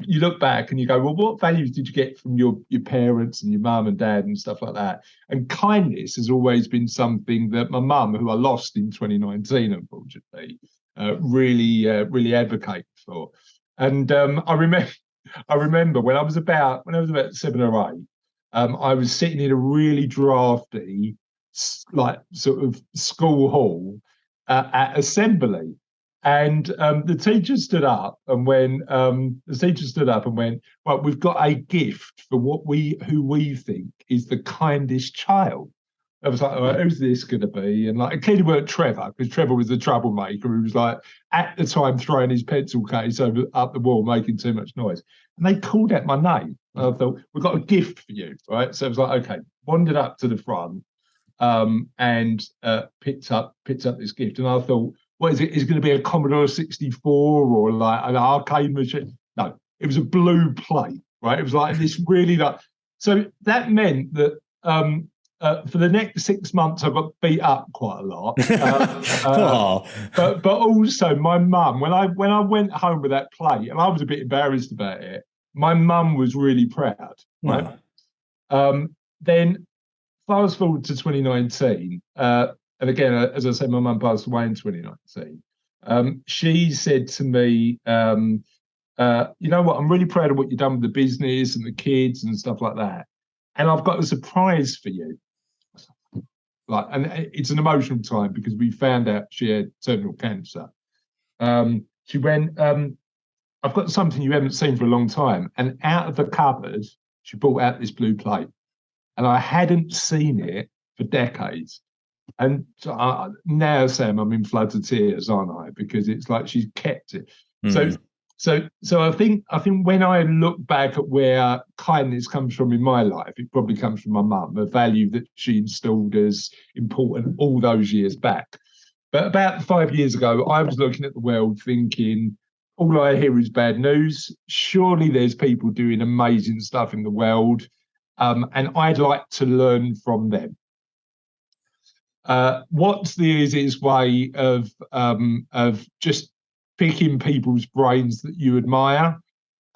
you look back and you go, well, what values did you get from your parents and your mum and dad and stuff like that? And kindness has always been something that my mum, who I lost in 2019, unfortunately, really advocate for. And I remember when I was about 7 or 8, I was sitting in a really drafty, like sort of school hall at assembly. And the teacher stood up and went, well, we've got a gift for who we think is the kindest child. I was like, all right, who's this going to be? And like, it clearly weren't Trevor, because Trevor was the troublemaker who was like, at the time, throwing his pencil case up the wall, making too much noise. And they called out my name. And I thought, we've got a gift for you, right? So I was like, okay, wandered up to the front and picked up this gift. And I thought, what is it? Is it going to be a Commodore 64 or like an arcade machine? No, it was a blue plate, right? It was like this really like, so that meant that for the next 6 months, I got beat up quite a lot. But also my mum, when I went home with that plate, and I was a bit embarrassed about it, my mum was really proud. Right. Then fast forward to 2019, and again, as I said, my mum passed away in 2019. She said to me, you know what? I'm really proud of what you've done with the business and the kids and stuff like that. And I've got a surprise for you. And it's an emotional time because we found out she had terminal cancer. She went, I've got something you haven't seen for a long time. And out of the cupboard, she brought out this blue plate. And I hadn't seen it for decades. And now, Sam, I'm in floods of tears, aren't I? Because it's like she's kept it. So I think when I look back at where kindness comes from in my life, it probably comes from my mum, a value that she installed as important all those years back. But about 5 years ago, I was looking at the world thinking, all I hear is bad news. Surely there's people doing amazing stuff in the world, and I'd like to learn from them. What's the easiest way of just picking people's brains that you admire?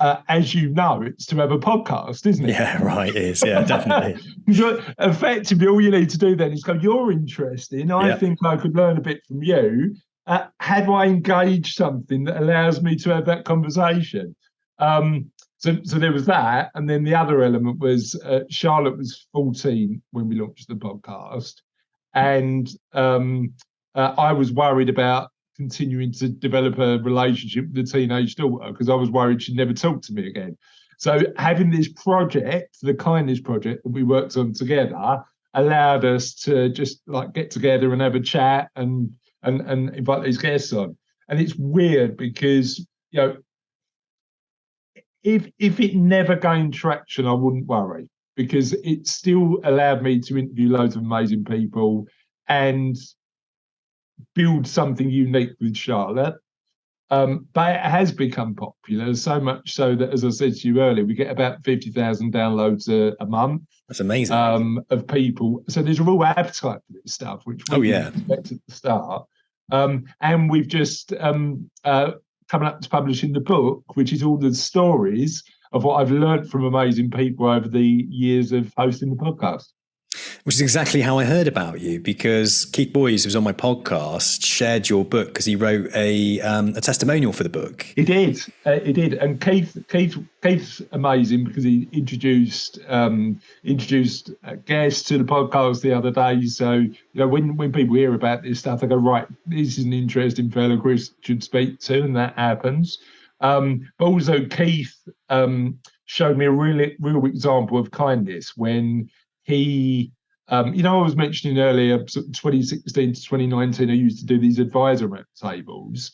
As you know, it's to have a podcast, isn't it? Yeah, right, it is. Yeah, definitely. So effectively, all you need to do then is go, you're interesting. I think I could learn a bit from you. How do I engage something that allows me to have that conversation? So there was that. And then the other element was Charlotte was 14 when we launched the podcast. And I was worried about continuing to develop a relationship with the teenage daughter because I was worried she'd never talk to me again. So having this project, the kindness project that we worked on together, allowed us to just like get together and have a chat and invite these guests on. And it's weird because, you know, if it never gained traction, I wouldn't worry because it still allowed me to interview loads of amazing people and build something unique with Charlotte. But it has become popular, so much so that, as I said to you earlier, we get about 50,000 downloads a month. That's amazing. Of people. So there's a real appetite for this stuff, which we didn't expect at the start. And we've just coming up to publishing the book, which is all the stories of what I've learned from amazing people over the years of hosting the podcast. Which is exactly how I heard about you, because Keith Boyes, who was on my podcast, shared your book because he wrote a testimonial for the book. He did. And Keith's amazing because he introduced guests to the podcast the other day. So, you know, when people hear about this stuff, they go, right, this is an interesting fellow Chris should speak to, and that happens. But also Keith showed me a real example of kindness when he I was mentioning earlier, sort of 2016 to 2019, I used to do these advisor tables.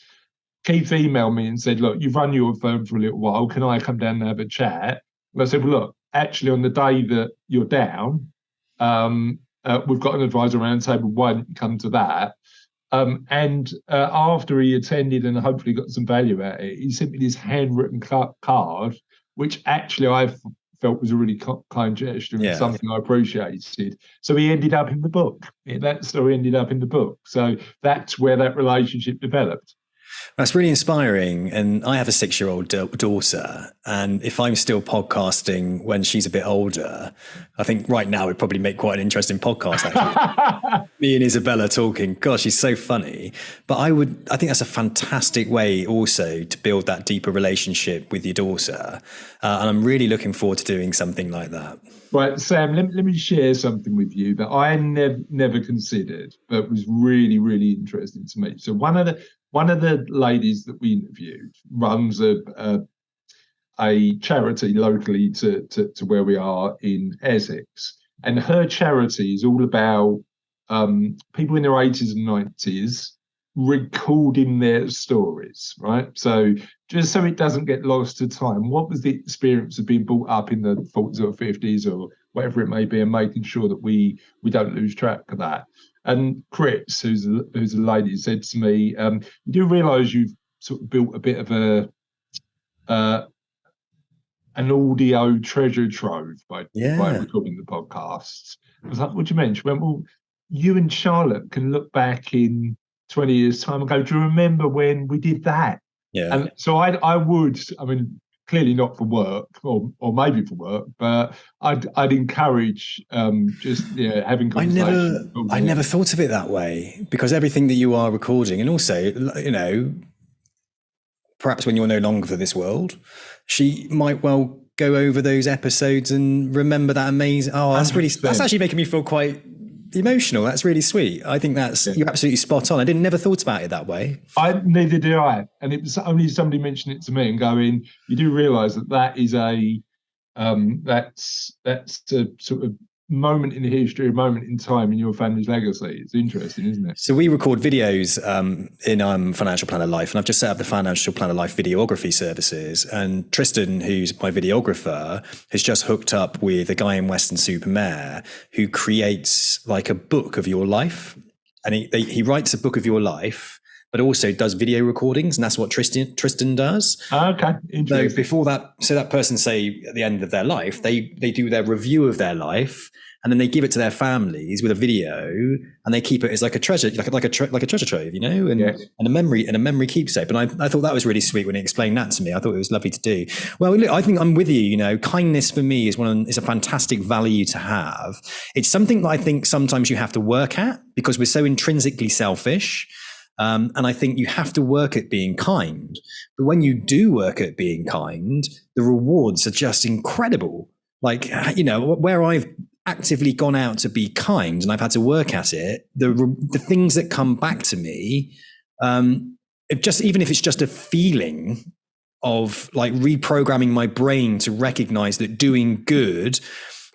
Keith emailed me and said, look, you've run your firm for a little while. Can I come down and have a chat? And I said, well, look, actually, on the day that you're down, we've got an advisor roundtable. Why don't you come to that? And after he attended and hopefully got some value out of it, he sent me this handwritten card, which actually I felt was a really kind gesture and something I appreciated. So he ended up in the book. That story ended up in the book. So that's where that relationship developed. That's really inspiring. And I have a 6-year-old daughter. And if I'm still podcasting when she's a bit older, I think right now it'd probably make quite an interesting podcast, actually. Me and Isabella talking. Gosh, she's so funny. But I think that's a fantastic way also to build that deeper relationship with your daughter. And I'm really looking forward to doing something like that. Right, Sam, let me share something with you that I never considered, but was really, really interesting to me. So one of the ladies that we interviewed runs a charity locally to where we are in Essex, and her charity is all about people in their 80s and 90s recording their stories, right? So just so it doesn't get lost to time, what was the experience of being brought up in the 40s or 50s or whatever it may be, and making sure that we don't lose track of that. And Chris, who's a lady, said to me, you do realise you've sort of built a bit of an audio treasure trove by recording the podcasts. I was like, what do you mean? She went, well, you and Charlotte can look back in 20 years' time and go, do you remember when we did that? Yeah. And so I would, I mean, clearly not for work or maybe for work, but I'd encourage just having conversations. I never thought of it that way, because everything that you are recording, and also, perhaps when you're no longer for this world, she might well go over those episodes and remember that amazing. Oh, that's actually making me feel quite emotional. That's really sweet. I think you're absolutely spot on. never thought about it that way. Neither did I. And it was only somebody mentioned it to me and going, you do realise that is that's a sort of moment in history, a moment in time in your family's legacy. It's interesting, isn't it? So we record videos in Financial Planner Life, and I've just set up the Financial Planner Life videography services. And Tristan, who's my videographer, has just hooked up with a guy in Weston-super-Mare who creates like a book of your life, and he writes a book of your life, but also does video recordings, and that's what Tristan does. Okay, interesting. So before that, that person, say at the end of their life, they do their review of their life, and then they give it to their families with a video, and they keep it as like a treasure, like a treasure trove, and a memory keepsake. And I thought that was really sweet when he explained that to me. I thought it was lovely to do. Well, look, I think I'm with you. Kindness for me is a fantastic value to have. It's something that I think sometimes you have to work at because we're so intrinsically selfish. And I think you have to work at being kind. But when you do work at being kind, the rewards are just incredible. Like, where I've actively gone out to be kind and I've had to work at it, the things that come back to me, even if it's just a feeling of like reprogramming my brain to recognize that doing good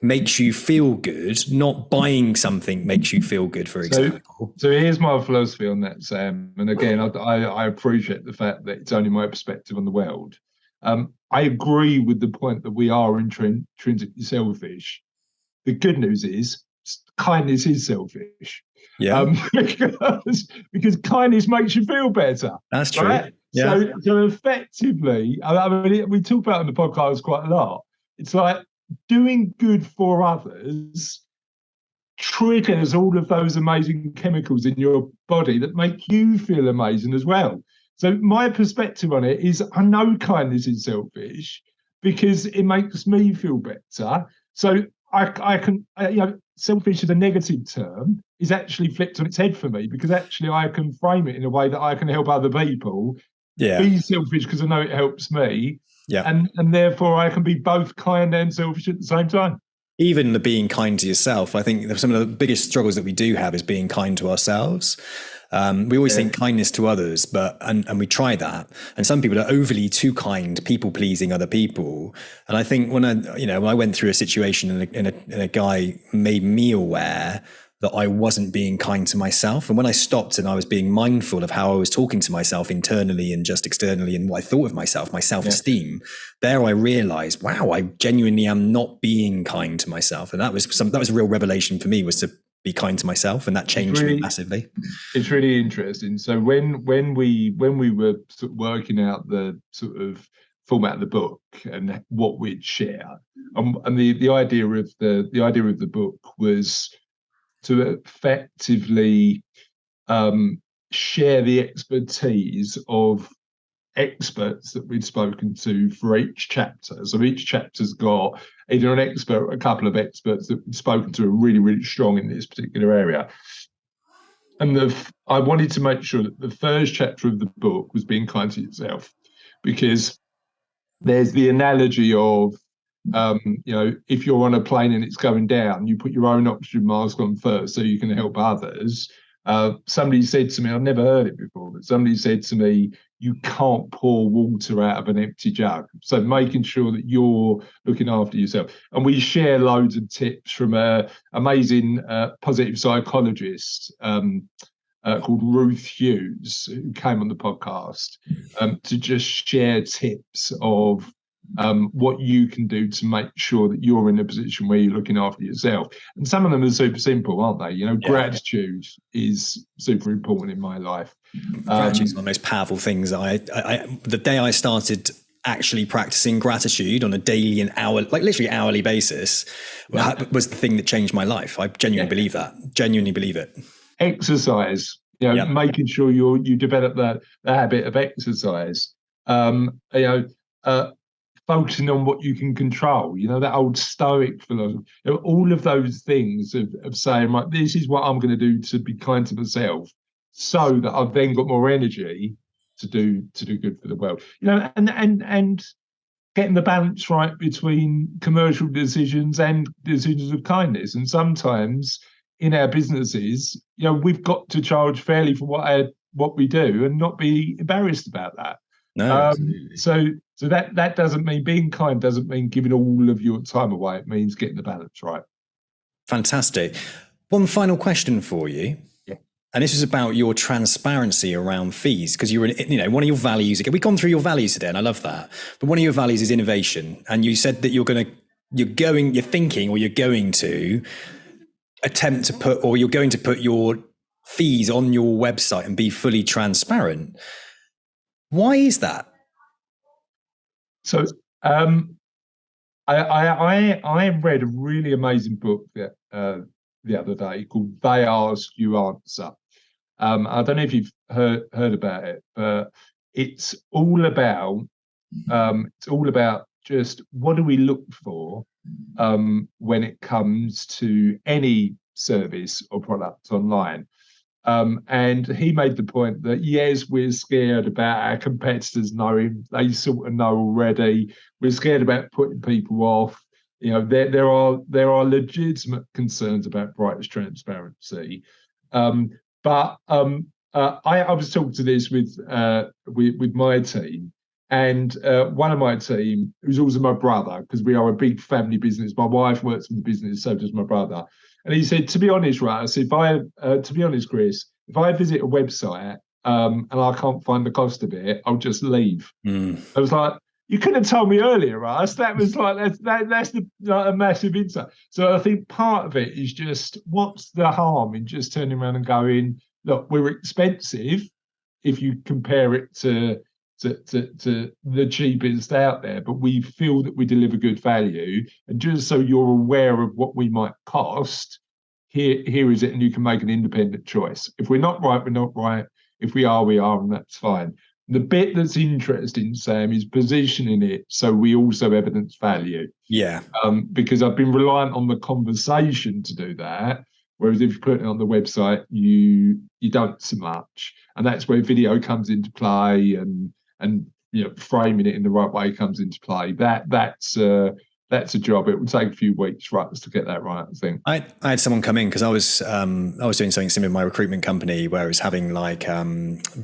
makes you feel good, not buying something makes you feel good, for example. So here's my philosophy on that, Sam. And again, I appreciate the fact that it's only my perspective on the world. I agree with the point that we are intrinsically selfish. The good news is kindness is selfish. Yeah. Because kindness makes you feel better. That's true. Right? Yeah. So effectively, I mean, we talk about it on the podcast quite a lot. It's like, doing good for others triggers all of those amazing chemicals in your body that make you feel amazing as well. So my perspective on it is, I know kindness is selfish because it makes me feel better. So I can, selfish as a negative term is actually flipped on its head for me, because actually I can frame it in a way that I can help other people be selfish because I know it helps me. Yeah. And therefore I can be both kind and selfish at the same time. Even the being kind to yourself, I think some of the biggest struggles that we do have is being kind to ourselves. We always think kindness to others, and we try that. And some people are overly too kind, people pleasing other people. And I think when I went through a situation and a guy made me aware that I wasn't being kind to myself. And when I stopped and I was being mindful of how I was talking to myself internally and just externally and what I thought of myself, my self-esteem, there I realized, wow, I genuinely am not being kind to myself. And that was a real revelation for me, was to be kind to myself. And that changed me massively. It's really interesting. So when we were sort of working out the sort of format of the book and what we'd share, and the idea of the book was to effectively share the expertise of experts that we'd spoken to for each chapter. So each chapter's got either an expert or a couple of experts that we've spoken to are really, really strong in this particular area. And I wanted to make sure that the first chapter of the book was being kind to yourself, because there's the analogy of if you're on a plane and it's going down, you put your own oxygen mask on first so you can help others. Somebody said to me, I've never heard it before, but somebody said to me, you can't pour water out of an empty jug. So making sure that you're looking after yourself. And we share loads of tips from an amazing positive psychologist called Ruth Hughes, who came on the podcast, to just share tips of what you can do to make sure that you're in a position where you're looking after yourself. And some of them are super simple, aren't they? Gratitude is super important in my life. Gratitude is one of the most powerful things. The day I started actually practicing gratitude on a daily and literally hourly basis was the thing that changed my life. I genuinely believe that. Genuinely believe it. Exercise, making sure you develop the habit of exercise. Focusing on what you can control, that old Stoic philosophy, all of those things of saying, right, this is what I'm going to do to be kind to myself, so that I've then got more energy to do good for the world. And getting the balance right between commercial decisions and decisions of kindness. And sometimes in our businesses, we've got to charge fairly for what we do and not be embarrassed about that. No, so that doesn't mean being kind, doesn't mean giving all of your time away. It means getting the balance right. Fantastic. One final question for you. Yeah. And this is about your transparency around fees, because one of your values, we've gone through your values today and I love that. But one of your values is innovation. And you said that you're going to attempt to put, or you're going to put your fees on your website and be fully transparent. Why is that? So I read a really amazing book the other day called They Ask You Answer. I don't know if you've heard about it, but it's all about just what do we look for when it comes to any service or product online. And he made the point that, yes, we're scared about our competitors knowing, they sort of know already. We're scared about putting people off. There are legitimate concerns about brightest transparency. But I was talking to this with my team, and one of my team, who's also my brother, because we are a big family business. My wife works in the business, so does my brother. And he said, to be honest, right, I said, to be honest, Chris, if I visit a website and I can't find the cost of it, I'll just leave. I was like, you could have told me earlier, Russ. That was like, that's a massive insight. So I think part of it is just, what's the harm in just turning around and going, look, we're expensive if you compare it to the cheapest out there, but we feel that we deliver good value. And just so you're aware of what we might cost, here is it, and you can make an independent choice. If we're not right, we're not right. If we are, and that's fine. The bit that's interesting, Sam, is positioning it so we also evidence value. Yeah. Because I've been reliant on the conversation to do that. Whereas if you put it on the website, you don't so much. And that's where video comes into play, and framing it in the right way comes into play. That's that's a job. It would take a few weeks for us to get that right, I think. I had someone come in because I was doing something similar in my recruitment company where it was having like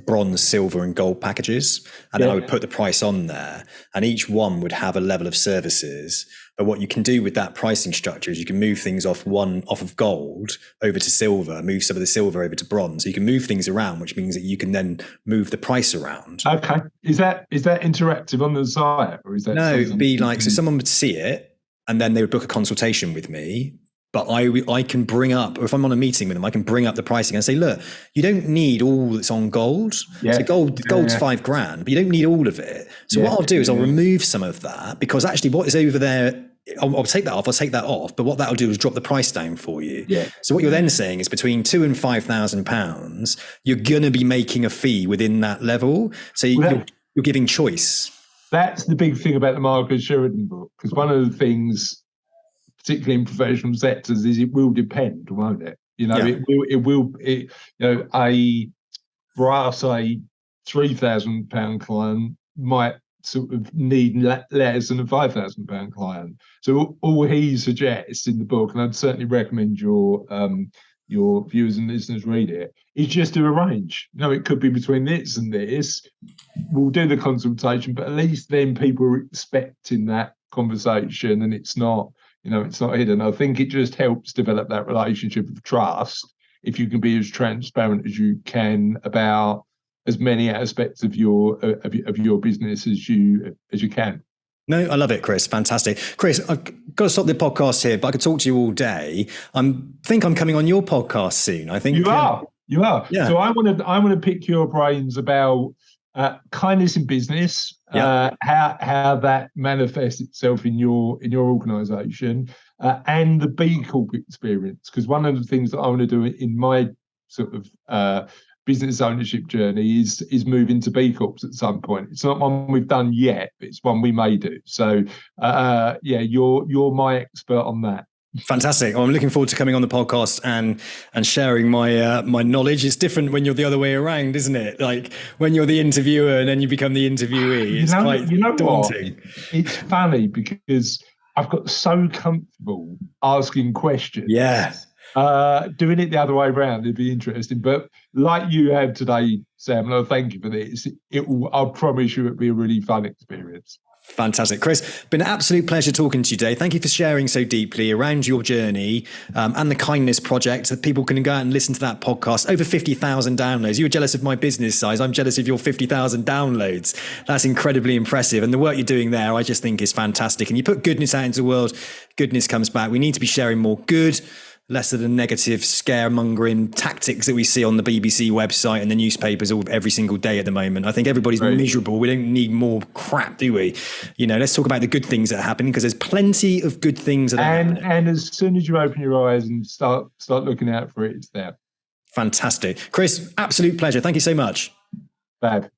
bronze, silver, and gold packages, and then I would put the price on there, and each one would have a level of services. But what you can do with that pricing structure is you can move things off of gold over to silver, move some of the silver over to bronze. So you can move things around, which means that you can then move the price around. Okay. Is that interactive on the site, or is that? No, it'd be like, so someone would see it and then they would book a consultation with me. But I can bring up, or if I'm on a meeting with them, I can bring up the pricing and say, look, you don't need all that's on gold. So gold's $5,000, but you don't need all of it. So what I'll do is I'll remove some of that, because actually what is over there, I'll take that off. But what that'll do is drop the price down for you. Yeah. So what you're then saying is between £2,000 and £5,000, you're going to be making a fee within that level. So you're giving choice. That's the big thing about the Marcus Sheridan book, because one of the things, particularly in professional sectors, is it will depend, won't it? For us, a £3,000 client might sort of need less than a £5,000 client. So all he suggests in the book, and I'd certainly recommend your viewers and listeners read it, is just to arrange. It could be between this and this. We'll do the consultation, but at least then people are expecting that conversation, and it's not hidden. I think it just helps develop that relationship of trust if you can be as transparent as you can about as many aspects of your business as you can. No, I love it, Chris. Fantastic. Chris, I've got to stop the podcast here, but I could talk to you all day. I think I'm coming on your podcast soon. I think you are. Yeah. So I want to pick your brains about kindness in business, how that manifests itself in your organisation, and the B Corp experience. Because one of the things that I want to do in my sort of business ownership journey is move into B Corps at some point. It's not one we've done yet, but it's one we may do. So you're my expert on that. Fantastic. Well, I'm looking forward to coming on the podcast and sharing my my knowledge. It's different when you're the other way around, isn't it? Like when you're the interviewer and then you become the interviewee. It's quite daunting. It's funny because I've got so comfortable asking questions. Yeah. Doing it the other way around, it'd be interesting. But like you have today, Sam, and I thank you for this. I promise you it'll be a really fun experience. Fantastic. Chris, been an absolute pleasure talking to you today. Thank you for sharing so deeply around your journey and the Kindness Project, that people can go out and listen to that podcast. Over 50,000 downloads. You were jealous of my business size. I'm jealous of your 50,000 downloads. That's incredibly impressive. And the work you're doing there, I just think is fantastic. And you put goodness out into the world, goodness comes back. We need to be sharing more good, less of the negative scaremongering tactics that we see on the BBC website and the newspapers every single day at the moment. I think everybody's miserable. We don't need more crap, do we? Let's talk about the good things that are happening, because there's plenty of good things that are happening. And as soon as you open your eyes and start looking out for it, it's there. Fantastic. Chris, absolute pleasure. Thank you so much. Fab.